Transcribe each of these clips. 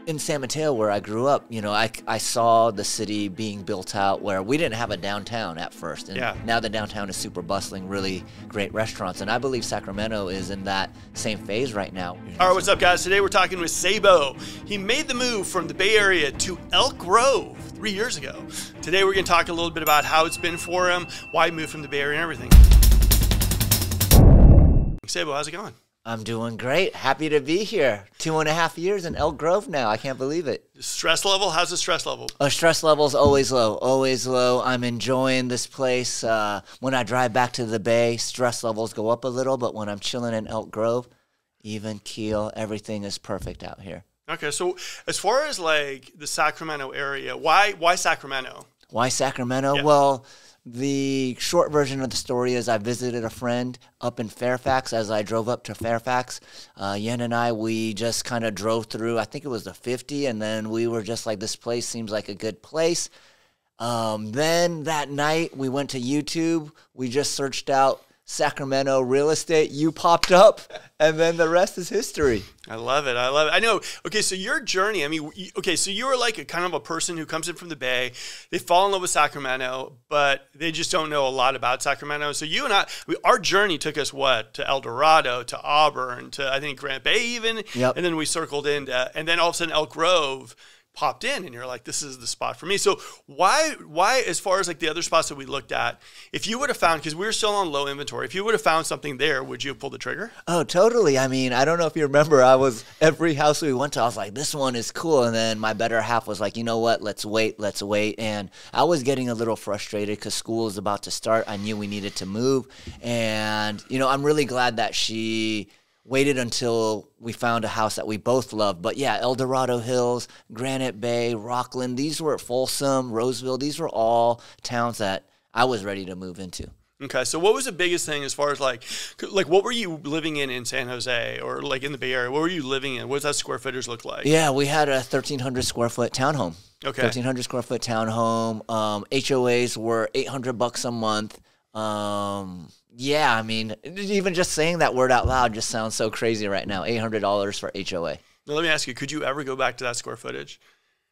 in San Mateo, where I grew up, you know, I saw the city being built out where we didn't have a downtown at first. And now the downtown is super bustling, really great restaurants. And I believe Sacramento is in that same phase right now. All right, what's up, guys? Today we're talking with Seibo. He made the move from the Bay Area to Elk Grove 3 years ago. Today we're going to talk a little bit about how it's been for him, why he moved from the Bay Area and everything. Seibo, how's it going? I'm doing great. Happy to be here. 2.5 years in Elk Grove now. I can't believe it. Stress level? How's the stress level? Stress level's always low, always low. I'm enjoying this place. When I drive back to the Bay, stress levels go up a little, but when I'm chilling in Elk Grove, even keel, everything is perfect out here. Okay, so as far as like the Sacramento area, why Sacramento? Why Sacramento? Yeah. Well, the short version of the story is I visited a friend up in Fairfax. As I drove up to Fairfax, Yen and I, we just kind of drove through, I think it was the 50, and then we were just like, this place seems like a good place. Then that night, we went to YouTube. We just searched out Sacramento real estate. You popped up, and then the rest is history. I love it. I love it. I know. Okay, so your journey, I mean, okay, so you were like a kind of a person who comes in from the Bay. They fall in love with Sacramento, but they just don't know a lot about Sacramento. So you and I, our journey took us what? To El Dorado, to Auburn, to I think Grant Bay even. Yep. And then we circled into, and then all of a sudden Elk Grove popped in, and you're like, this is the spot for me. So why, as far as like the other spots that we looked at, if you would have found, because we were still on low inventory, if you would have found something there, would you have pulled the trigger? Oh, totally. I mean, I don't know if you remember, every house we went to, I was like, this one is cool. And then my better half was like, you know what, let's wait. And I was getting a little frustrated because school is about to start. I knew we needed to move. And, you know, I'm really glad that she waited until we found a house that we both loved. But yeah, El Dorado Hills, Granite Bay, Rockland, these were Folsom, Roseville. These were all towns that I was ready to move into. Okay, so what was the biggest thing as far as like what were you living in San Jose or like in the Bay Area? What were you living in? What does that square footage look like? Yeah, we had a 1,300 square foot townhome. Okay. 1,300 square foot townhome. HOAs were $800 a month. Yeah, I mean, even just saying that word out loud just sounds so crazy right now. $800 for HOA. Now, let me ask you, could you ever go back to that square footage?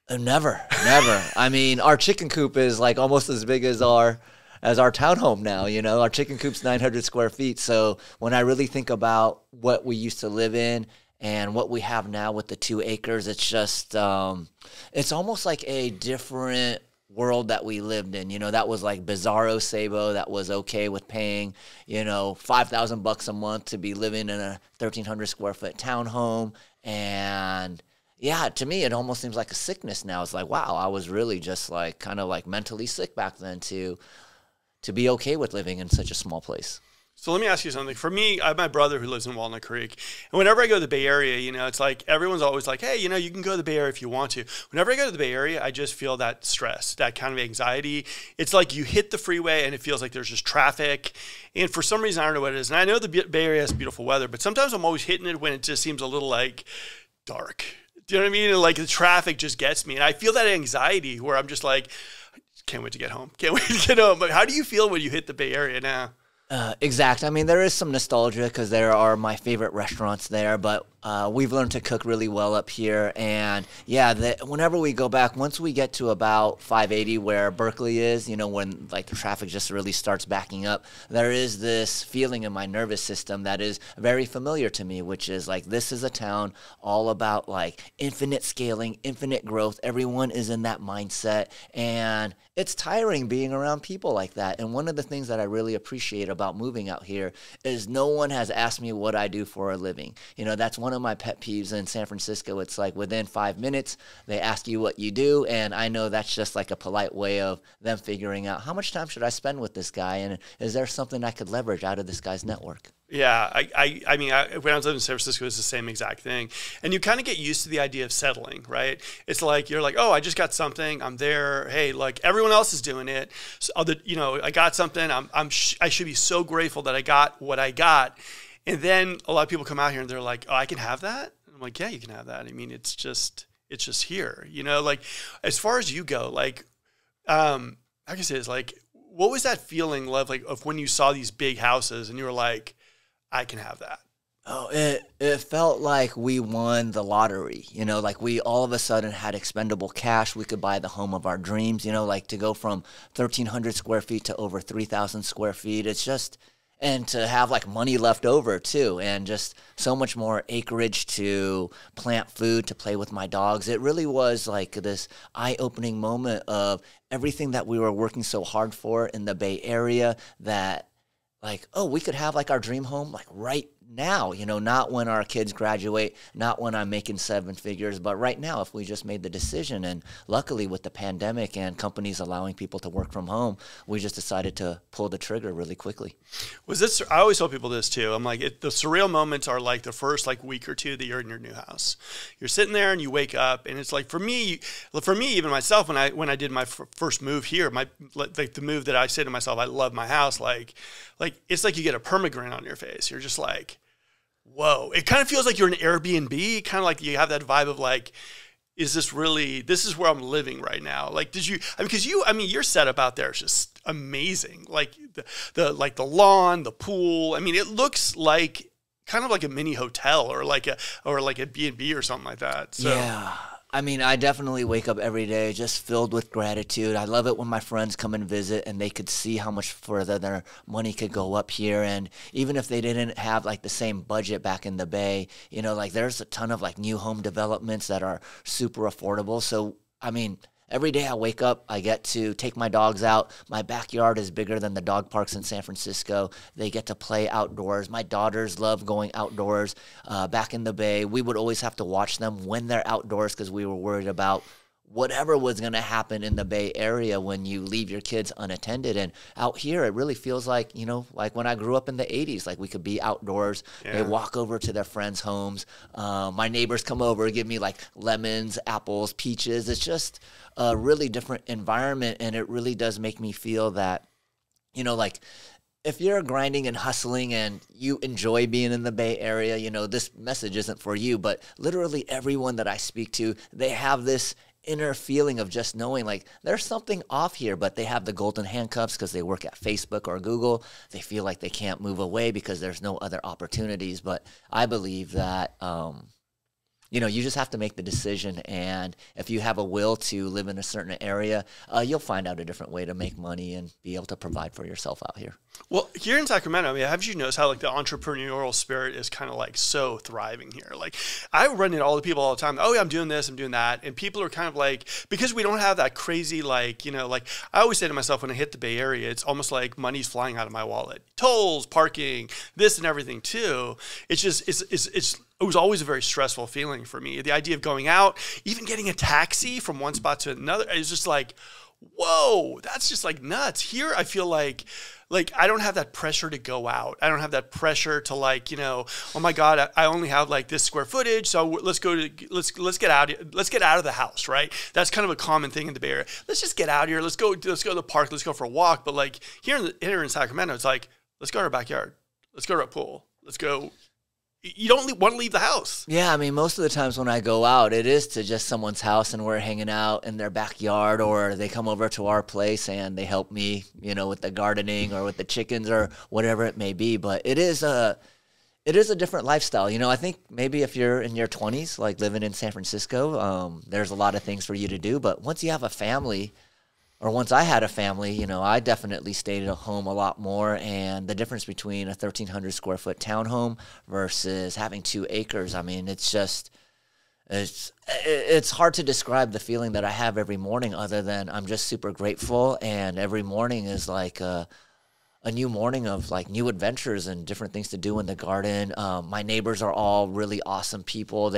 Never. I mean, our chicken coop is like almost as big as our townhome now, you know. Our chicken coop's 900 square feet. So when I really think about what we used to live in and what we have now with the 2 acres, it's just, it's almost like a different world that we lived in. You know, that was like bizarro Seibo that was okay with paying, you know, $5,000 a month to be living in a 1,300 square foot townhome. And yeah, to me, it almost seems like a sickness now. It's like, wow, I was really just like kind of like mentally sick back then to be okay with living in such a small place. So let me ask you something. For me, I have my brother who lives in Walnut Creek. And whenever I go to the Bay Area, you know, it's like everyone's always like, hey, you know, you can go to the Bay Area if you want to. Whenever I go to the Bay Area, I just feel that stress, that kind of anxiety. It's like you hit the freeway and it feels like there's just traffic. And for some reason, I don't know what it is. And I know the Bay Area has beautiful weather, but sometimes I'm always hitting it when it just seems a little like dark. Do you know what I mean? And like the traffic just gets me. And I feel that anxiety where I'm just like, can't wait to get home. Can't wait to get home. But how do you feel when you hit the Bay Area now? Exact. I mean, there is some nostalgia because there are my favorite restaurants there, but we've learned to cook really well up here. And yeah, whenever we go back, once we get to about 580 where Berkeley is, you know, when like the traffic just really starts backing up, there is this feeling in my nervous system that is very familiar to me, which is like, this is a town all about like infinite scaling, infinite growth. Everyone is in that mindset. And it's tiring being around people like that. And one of the things that I really appreciate about moving out here is no one has asked me what I do for a living. You know, that's one of my pet peeves in San Francisco. It's like within 5 minutes, they ask you what you do. And I know that's just like a polite way of them figuring out how much time should I spend with this guy? And is there something I could leverage out of this guy's network? Yeah, I mean, when I was living in San Francisco, it was the same exact thing. And you kind of get used to the idea of settling, right? It's like, you're like, oh, I just got something. I'm there. Hey, like everyone else is doing it. So you know, I got something. I should be so grateful that I got what I got. And then a lot of people come out here and they're like, oh, I can have that? And I'm like, yeah, you can have that. I mean, it's just here, you know, like as far as you go, like, I guess it is like, what was that feeling like of when you saw these big houses and you were like, I can have that? Oh, it felt like we won the lottery, like we all of a sudden had expendable cash. We could buy the home of our dreams, like to go from 1,300 square feet to over 3,000 square feet. It's just, and to have like money left over too, and just so much more acreage to plant food, to play with my dogs. It really was like this eye-opening moment of everything that we were working so hard for in the Bay Area, that like, oh, we could have like our dream home like right now, not when our kids graduate, not when I'm making seven figures, but right now if we just made the decision. And luckily with the pandemic and companies allowing people to work from home, we just decided to pull the trigger really quickly. Was this, I always tell people this too. I'm like, the surreal moments are like the first like week or two that you're in your new house. You're sitting there and you wake up, and it's like, for me, even myself, when I did my first move here, like the move that I say to myself, I love my house. Like it's like you get a permagrin on your face. You're just like, whoa. It kind of feels like you're in Airbnb, kind of like you have that vibe of like, is this really, this is where I'm living right now? Like, because your setup out there is just amazing. Like the lawn, the pool. I mean, it looks like kind of like a mini hotel or like a B&B or something like that. So. Yeah. I mean, I definitely wake up every day just filled with gratitude. I love it when my friends come and visit and they could see how much further their money could go up here. And even if they didn't have like the same budget back in the Bay, like there's a ton of like new home developments that are super affordable. So, I mean, every day I wake up, I get to take my dogs out. My backyard is bigger than the dog parks in San Francisco. They get to play outdoors. My daughters love going outdoors. Back in the Bay, we would always have to watch them when they're outdoors because we were worried about whatever was going to happen in the Bay Area when you leave your kids unattended. And out here, it really feels like, like when I grew up in the 80s, like we could be outdoors. Yeah. They walk over to their friends' homes. My neighbors come over, give me like lemons, apples, peaches. It's just a really different environment. And it really does make me feel that, like if you're grinding and hustling and you enjoy being in the Bay Area, this message isn't for you, but literally everyone that I speak to, they have this inner feeling of just knowing like there's something off here, but they have the golden handcuffs because they work at Facebook or Google. They feel like they can't move away because there's no other opportunities. But I believe that you just have to make the decision, and if you have a will to live in a certain area, you'll find out a different way to make money and be able to provide for yourself out here. Well, here in Sacramento, I mean, have you noticed how like the entrepreneurial spirit is kind of like so thriving here? Like I run into all the people all the time. Oh yeah, I'm doing this, I'm doing that. And people are kind of like, because we don't have that crazy, like, like I always say to myself when I hit the Bay Area, it's almost like money's flying out of my wallet. Tolls, parking, this and everything too. It's just, it was always a very stressful feeling for me. The idea of going out, even getting a taxi from one spot to another, it's just like, whoa, that's just like nuts. Here, I feel like I don't have that pressure to go out. I don't have that pressure to like, oh my God, I only have like this square footage. So let's get out of the house, right? That's kind of a common thing in the Bay Area. Let's just get out here. Let's go to the park. Let's go for a walk. But like here in Sacramento, it's like, let's go to our backyard. Let's go to our pool. Let's go. You don't want to leave the house. Yeah, I mean, most of the times when I go out, it is to just someone's house and we're hanging out in their backyard, or they come over to our place and they help me, with the gardening or with the chickens or whatever it may be. But it is a different lifestyle. I think maybe if you're in your 20s, like living in San Francisco, there's a lot of things for you to do. But once you have a family, or once I had a family, I definitely stayed at home a lot more. And the difference between a 1,300 square foot townhome versus having 2 acres, I mean, it's hard to describe the feeling that I have every morning, other than I'm just super grateful. And every morning is like a new morning of like new adventures and different things to do in the garden. My neighbors are all really awesome people.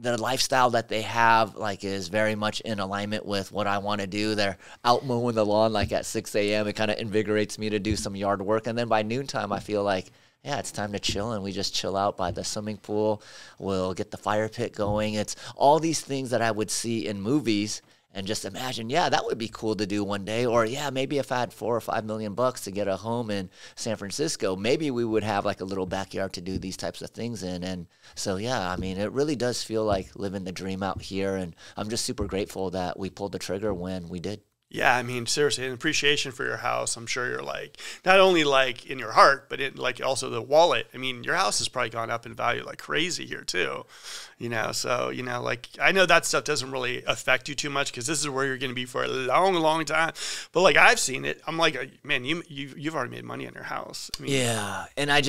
The lifestyle that they have like is very much in alignment with what I want to do. They're out mowing the lawn like at 6 a.m. It kind of invigorates me to do some yard work. And then by noontime, I feel like, yeah, it's time to chill. And we just chill out by the swimming pool. We'll get the fire pit going. It's all these things that I would see in movies and just imagine, yeah, that would be cool to do one day. Or yeah, maybe if I had $4 or $5 million to get a home in San Francisco, maybe we would have like a little backyard to do these types of things in. And so, yeah, I mean, it really does feel like living the dream out here. And I'm just super grateful that we pulled the trigger when we did. Yeah, I mean, seriously, an appreciation for your house. I'm sure you're like, not only like in your heart, but in like also the wallet. I mean, your house has probably gone up in value like crazy here too, so, like I know that stuff doesn't really affect you too much because this is where you're going to be for a long, long time. But like I've seen it. I'm like, man, you've already made money on your house. I mean, yeah. And I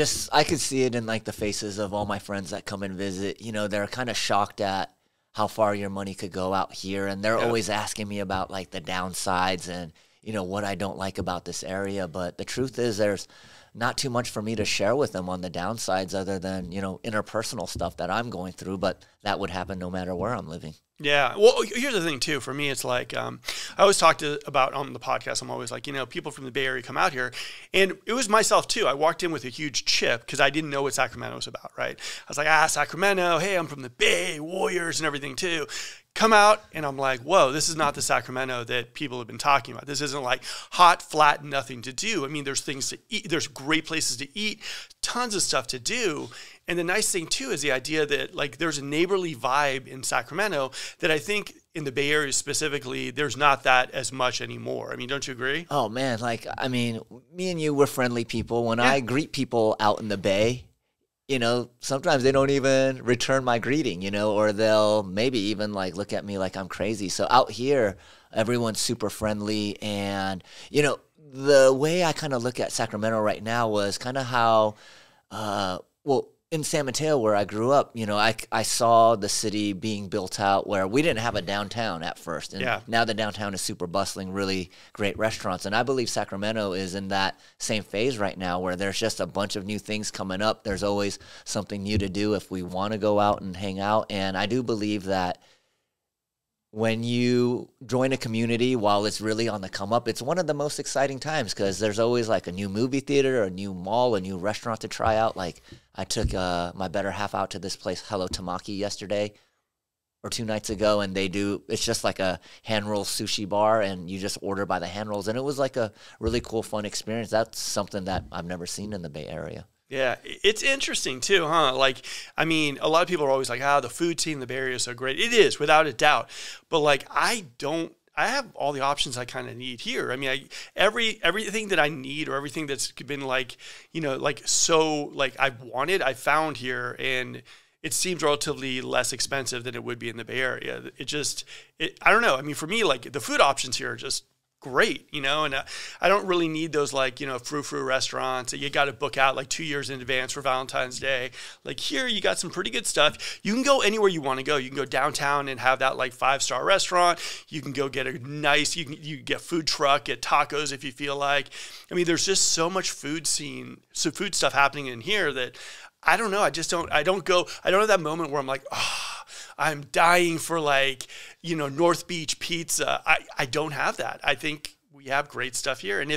could see it in like the faces of all my friends that come and visit. They're kind of shocked at how far your money could go out here. And they're always asking me about like the downsides and, what I don't like about this area. But the truth is there's not too much for me to share with them on the downsides other than, interpersonal stuff that I'm going through. But that would happen no matter where I'm living. Yeah. Well, here's the thing too. For me, it's like I always talk about on the podcast. I'm always like, people from the Bay Area come out here, and it was myself too. I walked in with a huge chip because I didn't know what Sacramento was about. Right? I was like, Sacramento. Hey, I'm from the Bay Warriors and everything too. Come out, and I'm like, whoa, this is not the Sacramento that people have been talking about. This isn't like hot, flat, nothing to do. I mean, there's things to eat. There's great places to eat, tons of stuff to do. And the nice thing, too, is the idea that, like, there's a neighborly vibe in Sacramento that I think in the Bay Area specifically, there's not that as much anymore. I mean, don't you agree? Oh, man. Like, I mean, me and you, we're friendly people. When I greet people out in the Bay, sometimes they don't even return my greeting, or they'll maybe even, like, look at me like I'm crazy. So out here, everyone's super friendly. And, the way I kind of look at Sacramento right now was kind of how, in San Mateo, where I grew up, I saw the city being built out where we didn't have a downtown at first. And now the downtown is super bustling, really great restaurants. And I believe Sacramento is in that same phase right now where there's just a bunch of new things coming up. There's always something new to do if we want to go out and hang out. And I do believe that when you join a community while it's really on the come up, it's one of the most exciting times because there's always like a new movie theater, a new mall, a new restaurant to try out. Like I took my better half out to this place, Hello Tamaki, yesterday or 2 nights ago, and it's just like a hand roll sushi bar, and you just order by the hand rolls, and it was like a really cool, fun experience. That's something that I've never seen in the Bay Area. Yeah, it's interesting too, huh? Like, I mean, a lot of people are always like, the food scene in the Bay Area is so great. It is, without a doubt. But like, I have all the options I kind of need here. I mean, everything that I need or everything that's been like, so like I've wanted, I found here, and it seems relatively less expensive than it would be in the Bay Area. I don't know. I mean, for me, like the food options here are just great, and I don't really need those like, frou-frou restaurants that you got to book out like 2 years in advance for Valentine's Day. Like here, you got some pretty good stuff. You can go anywhere you want to go. You can go downtown and have that like 5-star restaurant. You can go get a nice, you get food truck, get tacos if you feel like. I mean, there's just so much food stuff happening in here that I don't know. I don't have that moment where I'm like, I'm dying for like, North Beach pizza. I don't have that. I think we have great stuff here. And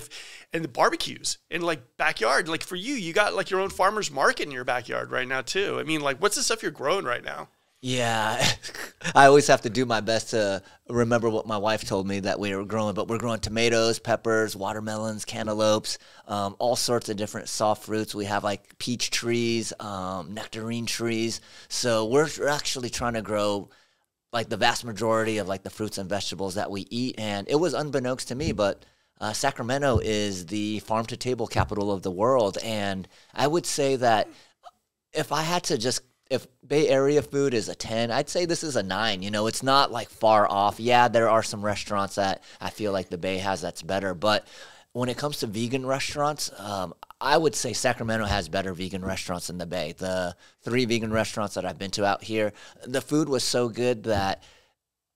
the barbecues and like backyard, like for you got like your own farmer's market in your backyard right now too. I mean, like what's the stuff you're growing right now? Yeah, I always have to do my best to remember what my wife told me that we were growing, but we're growing tomatoes, peppers, watermelons, cantaloupes, all sorts of different soft fruits. We have like peach trees, nectarine trees. So we're actually trying to grow like the vast majority of like the fruits and vegetables that we eat. And it was unbeknownst to me, but Sacramento is the farm to table capital of the world. And I would say that if I had to if Bay Area food is a 10, I'd say this is a 9. It's not like far off. Yeah, there are some restaurants that I feel like the Bay has that's better. But when it comes to vegan restaurants, I would say Sacramento has better vegan restaurants than the Bay. The 3 vegan restaurants that I've been to out here, the food was so good that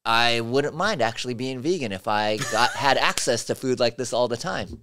I wouldn't mind actually being vegan if I had access to food like this all the time.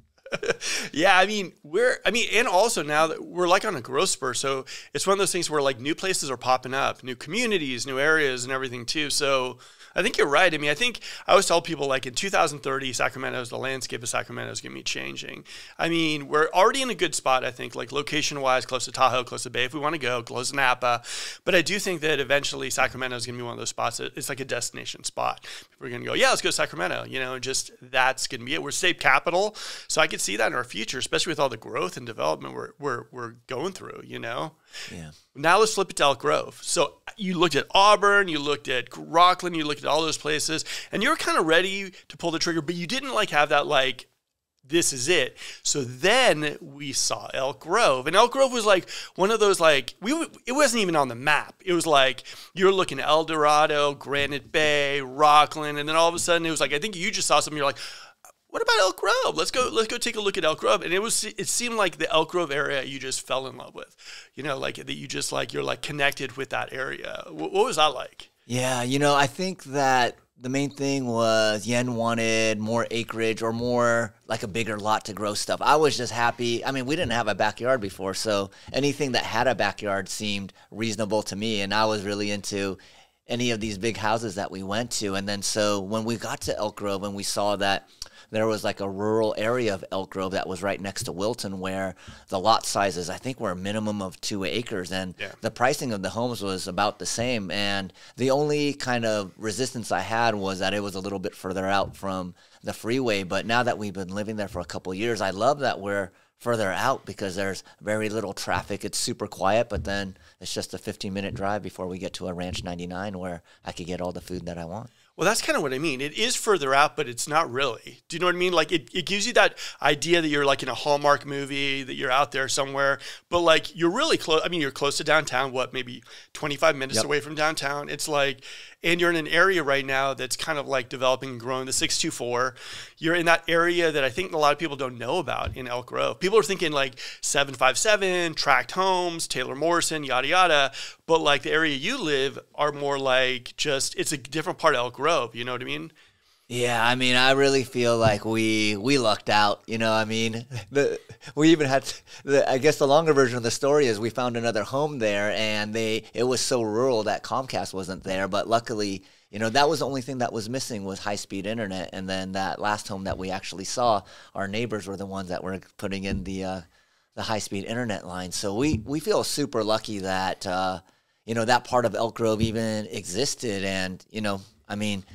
Yeah, and also now that we're like on a growth spur, so it's one of those things where like new places are popping up, new communities, new areas and everything too. So I think you're right. I mean, I always tell people like in 2030, the landscape of Sacramento is going to be changing. I mean, we're already in a good spot, I think, like location-wise, close to Tahoe, close to Bay if we want to go, close to Napa. But I do think that eventually Sacramento is going to be one of those spots that it's like a destination spot. We're going to go, let's go to Sacramento, just that's going to be it. We're state capital, so I could see that in our future, especially with all the growth and development we're going through, you know? Yeah. Now let's flip it to Elk Grove. So you looked at Auburn, you looked at Rockland, you looked at all those places, and you were kind of ready to pull the trigger, but you didn't like have that like, this is it. So then we saw Elk Grove, and Elk Grove was like one of those like it wasn't even on the map. It was like you're looking at El Dorado, Granite Bay, Rockland, and then all of a sudden it was like I think you just saw something. You're like, what about Elk Grove? Let's go take a look at Elk Grove. And it seemed like the Elk Grove area you just fell in love with, you know, like that you just like you're like connected with that area. What was that like? Yeah, you know, I think that the main thing was Yen wanted more acreage or more like a bigger lot to grow stuff. I was just happy. I mean, we didn't have a backyard before, so anything that had a backyard seemed reasonable to me, and I was really into any of these big houses that we went to. And then so when we got to Elk Grove and we saw that there was like a rural area of Elk Grove that was right next to Wilton where the lot sizes, I think, were a minimum of 2 acres. And the pricing of the homes was about the same. And the only kind of resistance I had was that it was a little bit further out from the freeway. But now that we've been living there for a couple of years, I love that we're further out because there's very little traffic. It's super quiet, but then it's just a 15-minute drive before we get to a Ranch 99 where I could get all the food that I want. Well, that's kind of what I mean. It is further out, but it's not really. Do you know what I mean? Like it gives you that idea that you're like in a Hallmark movie, that you're out there somewhere, but like you're really close. I mean, you're close to downtown, what, maybe 25 minutes away from downtown. It's like, and you're in an area right now that's kind of like developing and growing, the 624. You're in that area that I think a lot of people don't know about in Elk Grove. People are thinking like 757, tract homes, Taylor Morrison, yada, yada. But like the area you live are more like just, it's a different part of Elk Grove. You know what I mean? Yeah, I mean, I really feel like we lucked out. You know, I mean, we even had I guess the longer version of the story is we found another home there, and it was so rural that Comcast wasn't there. But luckily, you know, that was the only thing that was missing was high-speed internet. And then that last home that we actually saw, our neighbors were the ones that were putting in the high-speed internet line. So we feel super lucky that you know, that part of Elk Grove even existed. And you know, I mean,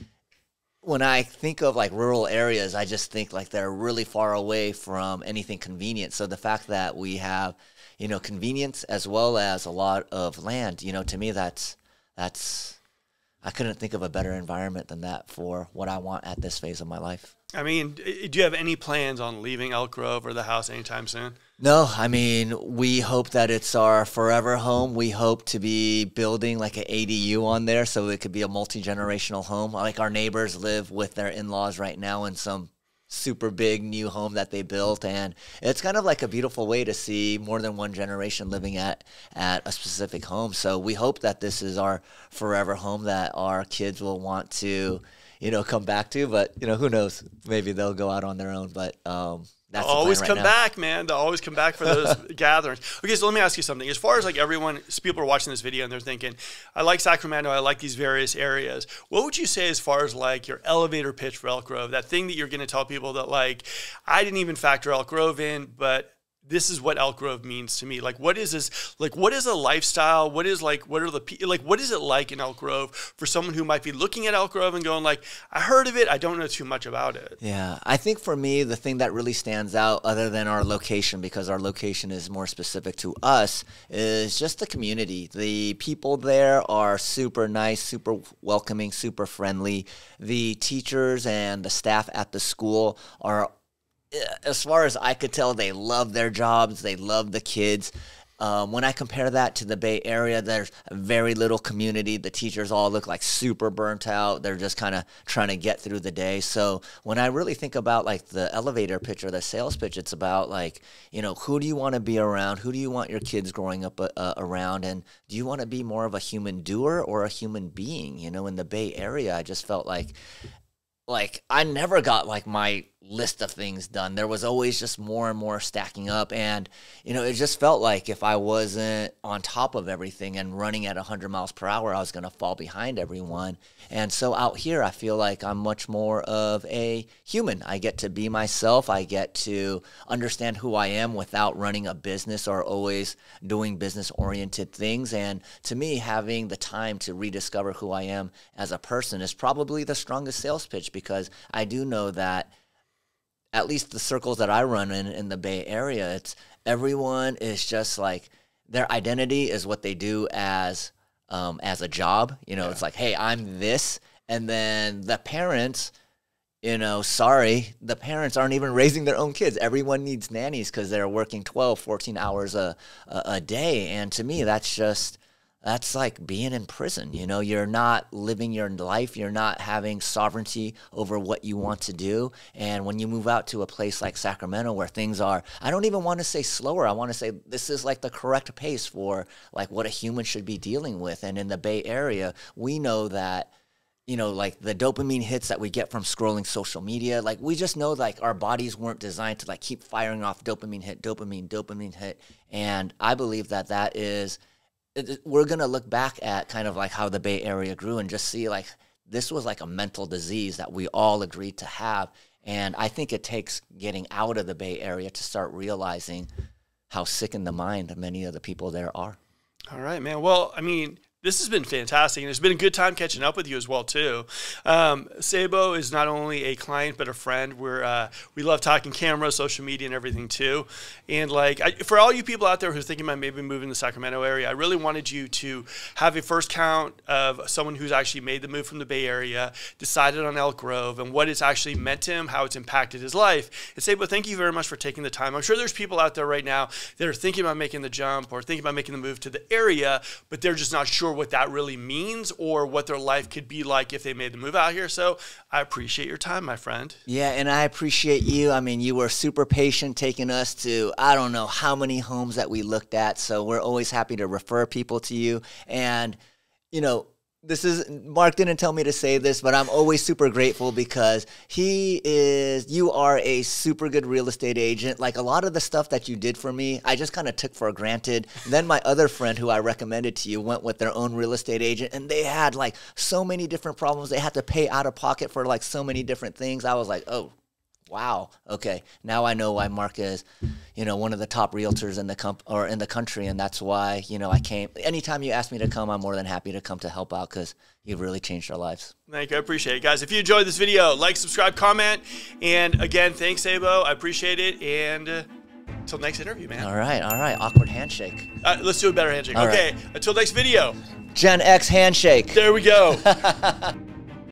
when I think of like rural areas, I just think like they're really far away from anything convenient. So the fact that we have, you know, convenience as well as a lot of land, you know, to me that's I couldn't think of a better environment than that for what I want at this phase of my life. I mean, do you have any plans on leaving Elk Grove or the house anytime soon? No, I mean, we hope that it's our forever home. We hope to be building like an ADU on there so it could be a multi-generational home. Like our neighbors live with their in-laws right now in some super big new home that they built, and it's kind of like a beautiful way to see more than one generation living at a specific home. So we hope that this is our forever home that our kids will want to, you know, come back to. But you know, who knows, maybe they'll go out on their own. But that's they'll always come back, man. They'll always come back for those gatherings. Okay, so let me ask you something. As far as like everyone, people are watching this video and they're thinking, I like Sacramento, I like these various areas. What would you say as far as like your elevator pitch for Elk Grove? That thing that you're going to tell people that like, I didn't even factor Elk Grove in, but this is what Elk Grove means to me. Like, what is this? Like, what is a lifestyle? What is like, what are the, like, what is it like in Elk Grove for someone who might be looking at Elk Grove and going like, I heard of it, I don't know too much about it. Yeah, I think for me, the thing that really stands out other than our location, because our location is more specific to us, is just the community. The people there are super nice, super welcoming, super friendly. The teachers and the staff at the school are, as far as I could tell, they love their jobs. They love the kids. When I compare that to the Bay Area, there's very little community. The teachers all look like super burnt out. They're just kind of trying to get through the day. So when I really think about like the elevator pitch or the sales pitch, it's about like, you know, who do you want to be around? Who do you want your kids growing up around? And do you want to be more of a human doer or a human being? You know, in the Bay Area, I just felt like I never got like my list of things done. There was always just more and more stacking up. And, you know, it just felt like if I wasn't on top of everything and running at 100 miles per hour, I was going to fall behind everyone. And so out here, I feel like I'm much more of a human. I get to be myself. I get to understand who I am without running a business or always doing business-oriented things. And to me, having the time to rediscover who I am as a person is probably the strongest sales pitch, because I do know that at least the circles that I run in the Bay Area, it's everyone is just like their identity is what they do as a job. You know, it's like, hey, I'm this. And then the parents, you know, sorry, the parents aren't even raising their own kids. Everyone needs nannies because they're working 12, 14 hours a day. And to me, that's like being in prison. You know, you're not living your life. You're not having sovereignty over what you want to do. And when you move out to a place like Sacramento where things are, I don't even want to say slower. I want to say this is like the correct pace for like what a human should be dealing with. And in the Bay Area, we know that, you know, like the dopamine hits that we get from scrolling social media, like we just know like our bodies weren't designed to like keep firing off dopamine hit. And I believe that is, we're going to look back at kind of like how the Bay Area grew and just see like this was like a mental disease that we all agreed to have. And I think it takes getting out of the Bay Area to start realizing how sick in the mind many of the people there are. All right, man. Well, I mean, this has been fantastic, and it's been a good time catching up with you as well, too. Seibo is not only a client but a friend. We love talking camera, social media, and everything, too. And, like, for all you people out there who are thinking about maybe moving to the Sacramento area, I really wanted you to have a first count of someone who's actually made the move from the Bay Area, decided on Elk Grove, and what it's actually meant to him, how it's impacted his life. And Seibo, thank you very much for taking the time. I'm sure there's people out there right now that are thinking about making the jump or thinking about making the move to the area, but they're just not sure what that really means or what their life could be like if they made the move out here. So I appreciate your time, my friend. Yeah, and I appreciate you. I mean, you were super patient taking us to, I don't know how many homes that we looked at. So we're always happy to refer people to you. And, you know, Mark didn't tell me to say this, but I'm always super grateful because you are a super good real estate agent. Like a lot of the stuff that you did for me, I just kind of took for granted. Then my other friend who I recommended to you went with their own real estate agent and they had like so many different problems. They had to pay out of pocket for like so many different things. I was like, oh, wow. Okay. Now I know why Mark is, you know, one of the top realtors in the country. And that's why, you know, I came. Anytime you ask me to come, I'm more than happy to come to help out because you've really changed our lives. Thank you. I appreciate it, guys. If you enjoyed this video, like, subscribe, comment. And again, thanks, Seibo. I appreciate it. And until next interview, man. All right. All right. Awkward handshake. Let's do a better handshake. All okay. right. Until next video. Gen X handshake. There we go.